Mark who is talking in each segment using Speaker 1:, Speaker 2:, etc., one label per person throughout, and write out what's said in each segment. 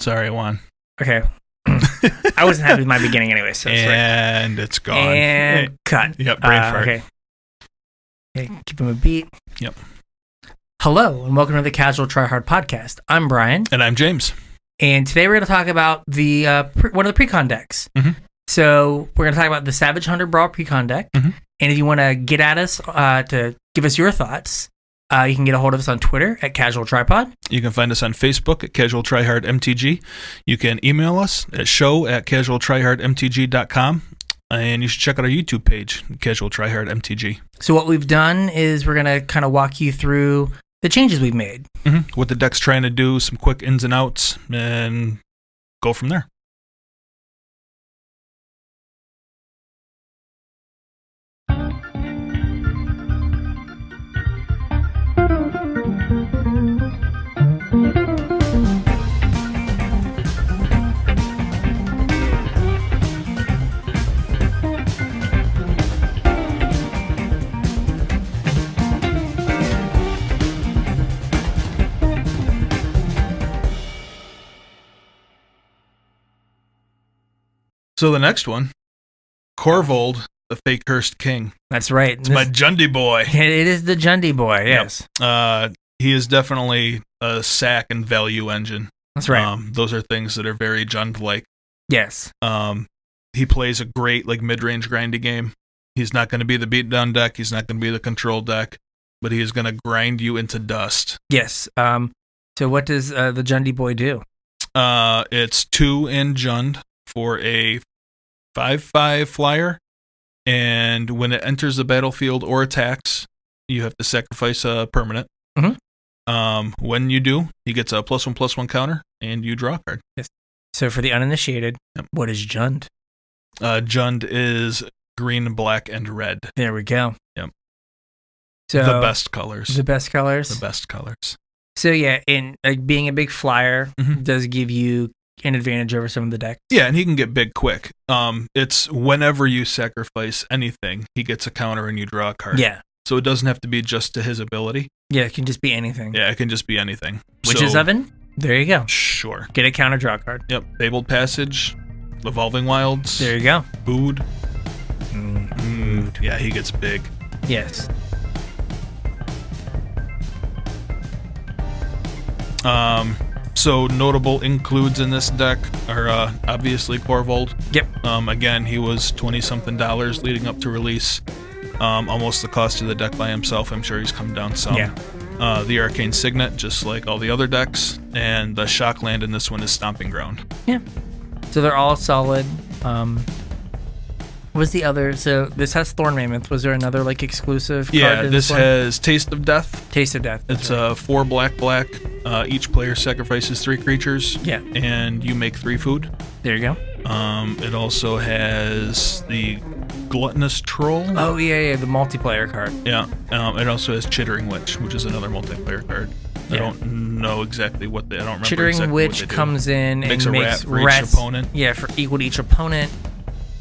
Speaker 1: Sorry, Juan.
Speaker 2: Okay. I wasn't happy with my beginning anyway, so
Speaker 1: and it's gone.
Speaker 2: And cut.
Speaker 1: Yep, brain fart.
Speaker 2: Okay, keep him a beat.
Speaker 1: Yep.
Speaker 2: Hello, and welcome to the Casual Try Hard podcast. I'm Bryan.
Speaker 1: And I'm James.
Speaker 2: And today we're going to talk about the one of the precon decks.
Speaker 1: Mm-hmm.
Speaker 2: So we're going to talk about the Savage Hunter Brawl precon deck.
Speaker 1: Mm-hmm.
Speaker 2: And if you want to get at us to give us your thoughts, you can get a hold of us on Twitter at Casual Tripod.
Speaker 1: You can find us on Facebook at Casual Try Hard MTG. You can email us at show@casualtryhardmtg.com. And you should check out our YouTube page, Casual Try Hard MTG.
Speaker 2: So what we've done is we're going to kind of walk you through the changes we've made.
Speaker 1: Mm-hmm. What the deck's trying to do, some quick ins and outs, and go from there. So the next one, Corvold, the Fake Cursed King.
Speaker 2: That's right.
Speaker 1: It's my Jundi boy.
Speaker 2: It is the Jundi boy, yes.
Speaker 1: Yep. He is definitely a sack and value engine.
Speaker 2: That's right.
Speaker 1: Those are things that are very Jund-like.
Speaker 2: Yes.
Speaker 1: He plays a great mid-range grindy game. He's not going to be the beatdown deck. He's not going to be the control deck, but he is going to grind you into dust.
Speaker 2: Yes. So what does the Jundi boy do?
Speaker 1: It's 2 in Jund for a 5/5 flyer, and when it enters the battlefield or attacks, you have to sacrifice a permanent.
Speaker 2: Mm-hmm.
Speaker 1: When you do, he gets a +1/+1 counter, and you draw a card.
Speaker 2: Yes. So for the uninitiated, What is Jund?
Speaker 1: Jund is green, black, and red.
Speaker 2: There we go.
Speaker 1: Yep.
Speaker 2: So
Speaker 1: the best colors.
Speaker 2: The best colors.
Speaker 1: The best colors.
Speaker 2: So yeah, in being a big flyer
Speaker 1: mm-hmm.
Speaker 2: does give you an advantage over some of the decks.
Speaker 1: Yeah, and he can get big quick. It's whenever you sacrifice anything, he gets a counter and you draw a card.
Speaker 2: Yeah.
Speaker 1: So it doesn't have to be just to his ability.
Speaker 2: Yeah, it can just be anything.
Speaker 1: Yeah, it can just be anything.
Speaker 2: Witch's Oven? There you go.
Speaker 1: Sure.
Speaker 2: Get a counter, draw card.
Speaker 1: Yep. Fabled Passage, Evolving Wilds.
Speaker 2: There you go.
Speaker 1: Food. Yeah, he gets big.
Speaker 2: Yes.
Speaker 1: So notable includes in this deck are obviously Corvold.
Speaker 2: Yep.
Speaker 1: Again, he was $20-something leading up to release. Almost the cost of the deck by himself. I'm sure he's come down some.
Speaker 2: Yeah.
Speaker 1: The Arcane Signet, just like all the other decks, and the Shockland in this one is Stomping Ground.
Speaker 2: Yeah. So they're all solid. What's the other? So this has Thorn Mammoth. Was there another exclusive card?
Speaker 1: Yeah,
Speaker 2: to
Speaker 1: this
Speaker 2: one?
Speaker 1: has Taste of Death.
Speaker 2: Taste of Death.
Speaker 1: It's 4 black. Each player sacrifices 3 creatures.
Speaker 2: Yeah.
Speaker 1: And you make 3 food.
Speaker 2: There you go.
Speaker 1: It also has the Gluttonous Troll.
Speaker 2: Oh yeah, the multiplayer card.
Speaker 1: Yeah. It also has Chittering Witch, which is another multiplayer card. Yeah. I don't know exactly what they. I don't remember.
Speaker 2: Chittering
Speaker 1: exactly
Speaker 2: Witch
Speaker 1: what they do.
Speaker 2: comes in
Speaker 1: makes
Speaker 2: and
Speaker 1: a
Speaker 2: makes
Speaker 1: rat for each opponent.
Speaker 2: Yeah, for equal to each opponent.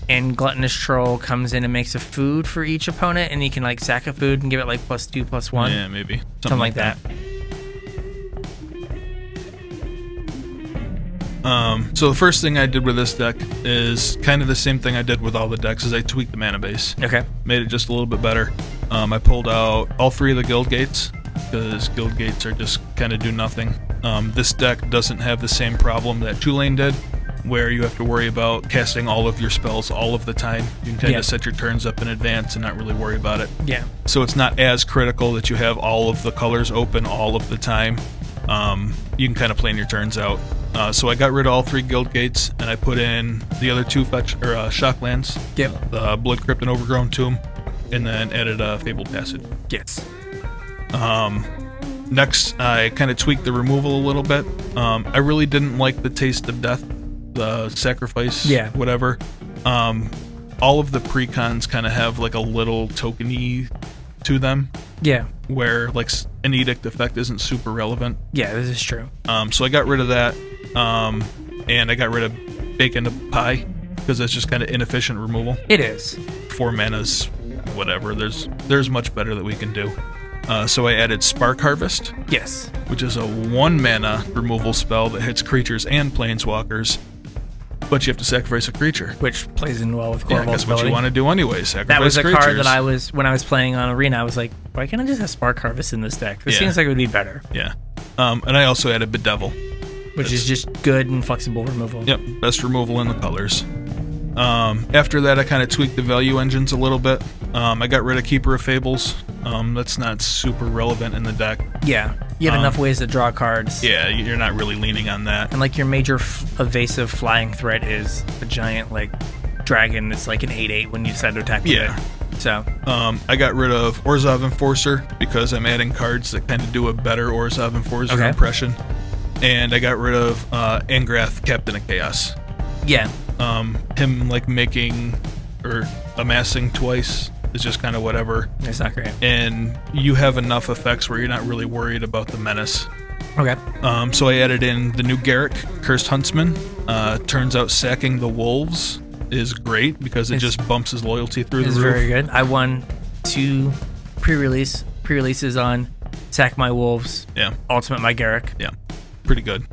Speaker 2: And Gluttonous Troll comes in and makes a food for each opponent, and you can sack a food and give it +2/+1.
Speaker 1: Yeah, maybe
Speaker 2: something like that.
Speaker 1: So the first thing I did with this deck is kind of the same thing I did with all the decks, is I tweaked the mana base.
Speaker 2: Okay.
Speaker 1: Made it just a little bit better. I pulled out all 3 of the guild gates, because guild gates are just kind of do nothing. This deck doesn't have the same problem that Tulane did, where you have to worry about casting all of your spells all of the time. You can kind of set your turns up in advance and not really worry about it.
Speaker 2: Yeah.
Speaker 1: So it's not as critical that you have all of the colors open all of the time. You can kind of plan your turns out. So I got rid of all 3 guild gates, and I put in the other 2 Shocklands.
Speaker 2: Yep.
Speaker 1: The Blood Crypt and Overgrown Tomb, and then added a Fabled Passage.
Speaker 2: Yes.
Speaker 1: Next, I kind of tweaked the removal a little bit. I really didn't like the Taste of Death, the sacrifice, whatever. All of the precons kind of have a little tokeny to them.
Speaker 2: Yeah.
Speaker 1: Where an edict effect isn't super relevant.
Speaker 2: Yeah, this is true.
Speaker 1: So I got rid of that. And I got rid of Bacon to Pie, because that's just kind of inefficient removal.
Speaker 2: It is.
Speaker 1: 4 mana's whatever. There's much better that we can do. So I added Spark Harvest,
Speaker 2: Yes.
Speaker 1: which is a 1 mana removal spell that hits creatures and planeswalkers, but you have to sacrifice a creature.
Speaker 2: Which plays in well with
Speaker 1: Yeah,
Speaker 2: Corval's
Speaker 1: that's what you
Speaker 2: ability.
Speaker 1: want to do anyway, sacrifice
Speaker 2: That was a
Speaker 1: creatures.
Speaker 2: card that I was, when I was playing on Arena, I was like, why can't I just have Spark Harvest in this deck? This
Speaker 1: Yeah.
Speaker 2: seems like it would be better.
Speaker 1: Yeah. And I also added Bedevil.
Speaker 2: Which is just good and flexible removal.
Speaker 1: Yep, best removal in the colors. After that, I kind of tweaked the value engines a little bit. I got rid of Keeper of Fables. That's not super relevant in the deck.
Speaker 2: Yeah. You have enough ways to draw cards.
Speaker 1: Yeah, you're not really leaning on that.
Speaker 2: And like your major evasive flying threat is a giant like dragon that's like an 8/8 when you decide to attack with
Speaker 1: Yeah.
Speaker 2: it. So
Speaker 1: I got rid of Orzhov Enforcer because I'm adding cards that kind of do a better Orzhov Enforcer impression. And I got rid of Angrath, Captain of Chaos.
Speaker 2: yeah.
Speaker 1: Him like making or amassing twice is just kind of whatever.
Speaker 2: It's not great.
Speaker 1: And you have enough effects where you're not really worried about the menace.
Speaker 2: Okay.
Speaker 1: So I added in the new Garruk, Cursed Huntsman. Turns out sacking the wolves is great because it just bumps his loyalty through the
Speaker 2: It's
Speaker 1: roof.
Speaker 2: very good. I won 2 pre-releases on Sack My Wolves,
Speaker 1: Yeah,
Speaker 2: Ultimate My Garruk.
Speaker 1: yeah, pretty good.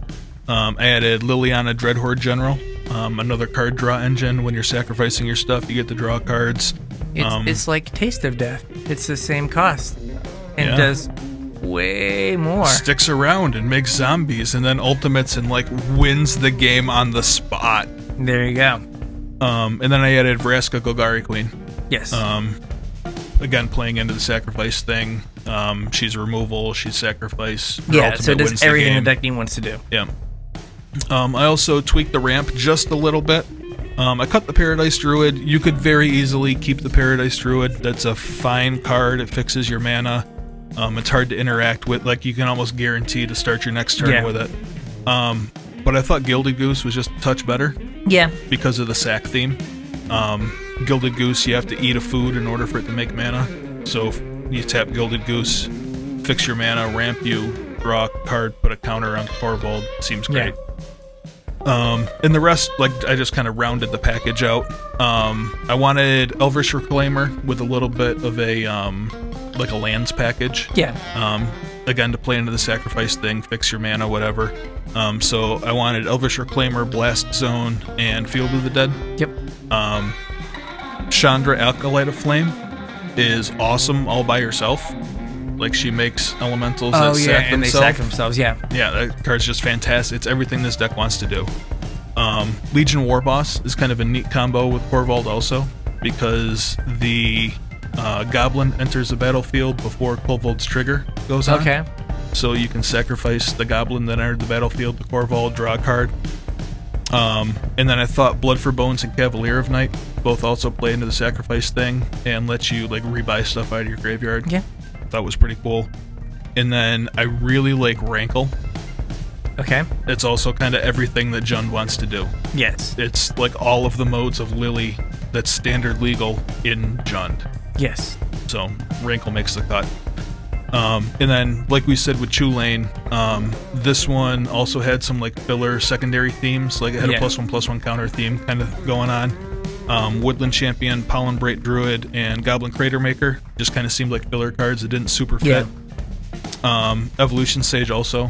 Speaker 1: I added Liliana Dreadhorde General, another card draw engine. When you're sacrificing your stuff, you get to draw cards.
Speaker 2: It's like Taste of Death. It's the same cost. And
Speaker 1: Yeah.
Speaker 2: does way more.
Speaker 1: Sticks around and makes zombies, and then ultimates and like wins the game on the spot.
Speaker 2: There you go.
Speaker 1: And then I added Vraska Golgari Queen.
Speaker 2: Yes.
Speaker 1: Again, playing into the sacrifice thing. She's removal, she's sacrifice. Her
Speaker 2: yeah,
Speaker 1: ultimate
Speaker 2: so it does
Speaker 1: wins the
Speaker 2: everything the
Speaker 1: game.
Speaker 2: deck team wants to do.
Speaker 1: Yeah. I also tweaked the ramp just a little bit. I cut the Paradise Druid. You could very easily keep the Paradise Druid. That's a fine card. It fixes your mana. It's hard to interact with. Like, you can almost guarantee to start your next turn with it. But I thought Gilded Goose was just a touch better
Speaker 2: Yeah.
Speaker 1: because of the sack theme. Gilded Goose, you have to eat a food in order for it to make mana. So if you tap Gilded Goose, fix your mana, ramp you, draw a card, put a counter on Corvold. Seems great. And the rest, like, I just kind of rounded the package out. I wanted Elvish Reclaimer with a little bit of a, like a lands package.
Speaker 2: Yeah.
Speaker 1: Again, to play into the sacrifice thing, fix your mana, whatever. So I wanted Elvish Reclaimer, Blast Zone, and Field of the Dead.
Speaker 2: Yep.
Speaker 1: Chandra, Acolyte of Flame, is awesome all by herself. Like, she makes elementals that sack
Speaker 2: and
Speaker 1: themselves.
Speaker 2: they sack themselves, yeah.
Speaker 1: Yeah, that card's just fantastic. It's everything this deck wants to do. Legion Warboss is kind of a neat combo with Corvold also, because the Goblin enters the battlefield before Corvold's trigger goes on.
Speaker 2: Okay.
Speaker 1: So you can sacrifice the Goblin that entered the battlefield to Corvold, draw a card. And then I thought Blood for Bones and Cavalier of Night both also play into the sacrifice thing and let you like rebuy stuff out of your graveyard.
Speaker 2: Yeah.
Speaker 1: That was pretty cool. And then I really like Rankle.
Speaker 2: Okay.
Speaker 1: It's also kind of everything that Jund wants to do.
Speaker 2: Yes.
Speaker 1: It's like all of the modes of Lily that's standard legal in Jund.
Speaker 2: Yes.
Speaker 1: So Rankle makes the cut. And then, like we said with Chulane, this one also had some like filler secondary themes. Like it had a +1/+1 counter theme kind of going on. Woodland Champion, Pollen Bright Druid, and Goblin Crater Maker just kind of seemed like filler cards that didn't super fit. Evolution Sage also.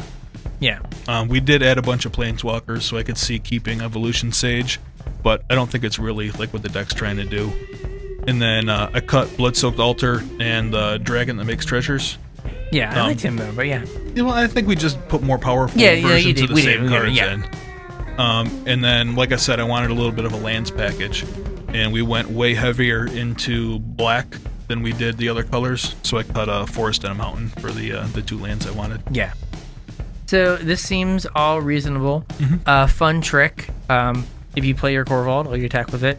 Speaker 2: Yeah.
Speaker 1: We did add a bunch of Planeswalkers, so I could see keeping Evolution Sage, but I don't think it's really like what the deck's trying to do. And then I cut Blood-Soaked Altar and Dragon that makes treasures.
Speaker 2: Yeah, I liked him though, but yeah.
Speaker 1: Well, I think we just put more powerful
Speaker 2: you
Speaker 1: versions
Speaker 2: did.
Speaker 1: of the same cards
Speaker 2: yeah.
Speaker 1: in. And then, like I said, I wanted a little bit of a lands package, and we went way heavier into black than we did the other colors. So I cut a forest and a mountain for the 2 lands I wanted.
Speaker 2: Yeah. So this seems all reasonable. Fun trick. If you play your Corvold or you attack with it,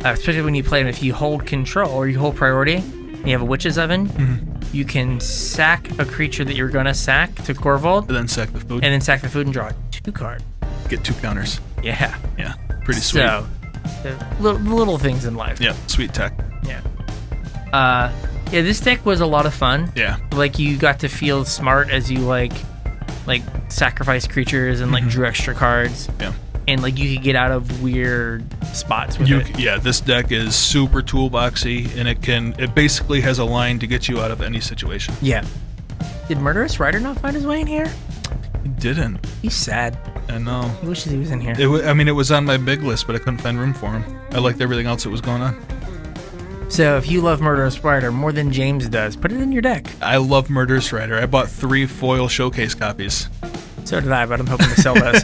Speaker 2: especially when you play them, if you hold control or you hold priority, and you have a Witch's Oven, you can sack a creature that you're gonna sack to Corvold,
Speaker 1: And then sack the food.
Speaker 2: and then sack the food and draw 2 cards.
Speaker 1: Get 2 counters.
Speaker 2: Yeah.
Speaker 1: Yeah, pretty sweet.
Speaker 2: So, little things in life.
Speaker 1: Yeah, sweet tech.
Speaker 2: Yeah. Yeah, this deck was a lot of fun.
Speaker 1: Yeah.
Speaker 2: Like, you got to feel smart as you, like sacrifice creatures and, like, drew extra cards.
Speaker 1: Yeah.
Speaker 2: and like you could get out of weird spots with it.
Speaker 1: Yeah, this deck is super toolboxy, and it basically has a line to get you out of any situation.
Speaker 2: Yeah. Did Murderous Rider not find his way in here?
Speaker 1: He didn't.
Speaker 2: He's sad.
Speaker 1: I know.
Speaker 2: He wishes he was in here.
Speaker 1: It was on my big list, but I couldn't find room for him. I liked everything else that was going on.
Speaker 2: So if you love Murderous Rider more than James does, put it in your deck.
Speaker 1: I love Murderous Rider. I bought 3 foil showcase copies.
Speaker 2: So did I, but I'm hoping to sell those.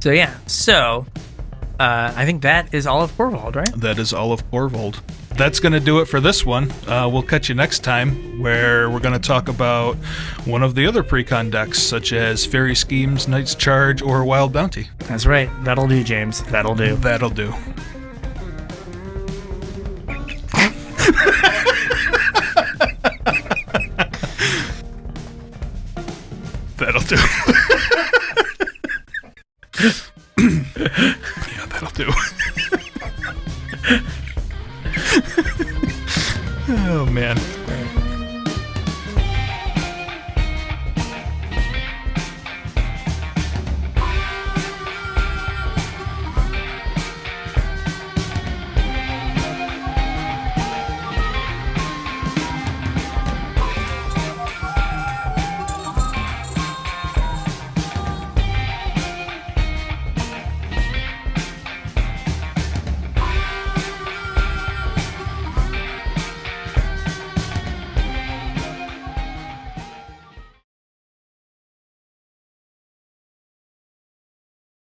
Speaker 2: So yeah. So I think that is all of Corvold, right?
Speaker 1: That is all of Corvold. That's going to do it for this one. We'll catch you next time, where we're going to talk about one of the other pre-con decks, such as Fairy Schemes, Knight's Charge, or Wild Bounty.
Speaker 2: That's right. That'll do, James. That'll do.
Speaker 1: That'll do. That'll do.